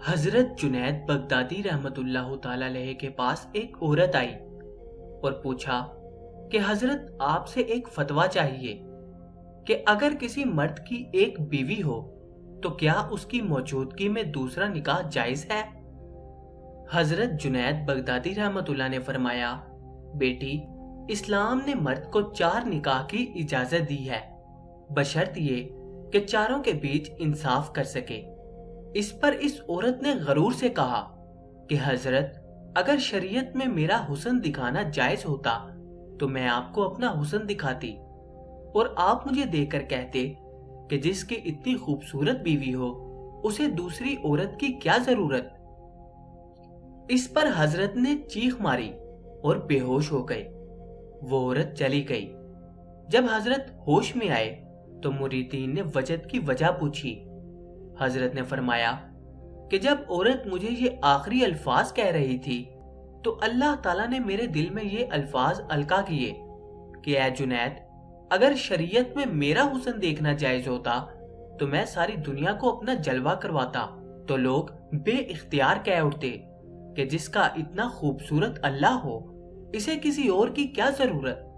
حضرت جنید بغدادی رحمت اللہ تعالی علیہ کے پاس ایک عورت آئی اور پوچھا کہ حضرت آپ سے ایک فتویٰ چاہیے کہ اگر کسی مرد کی ایک بیوی ہو تو کیا اس کی موجودگی میں دوسرا نکاح جائز ہے؟ حضرت جنید بغدادی رحمت اللہ نے فرمایا، بیٹی، اسلام نے مرد کو 4 نکاح کی اجازت دی ہے، بشرط یہ کہ چاروں کے بیچ انصاف کر سکے۔ اس پر اس عورت نے غرور سے کہا کہ حضرت، اگر شریعت میں میرا حسن دکھانا جائز ہوتا تو میں آپ کو اپنا حسن دکھاتی، اور آپ مجھے دیکھ کر کہتے کہ جس کی اتنی خوبصورت بیوی ہو اسے دوسری عورت کی کیا ضرورت؟ اس پر حضرت نے چیخ ماری اور بے ہوش ہو گئے۔ وہ عورت چلی گئی۔ جب حضرت ہوش میں آئے تو مریدین نے وجد کی وجہ پوچھی۔ حضرت نے فرمایا کہ جب عورت مجھے یہ آخری الفاظ کہہ رہی تھی تو اللہ تعالیٰ نے میرے دل میں یہ الفاظ القا کیے کہ اے جنید، اگر شریعت میں میرا حسن دیکھنا جائز ہوتا تو میں ساری دنیا کو اپنا جلوہ کرواتا، تو لوگ بے اختیار کہہ اٹھتے کہ جس کا اتنا خوبصورت اللہ ہو اسے کسی اور کی کیا ضرورت؟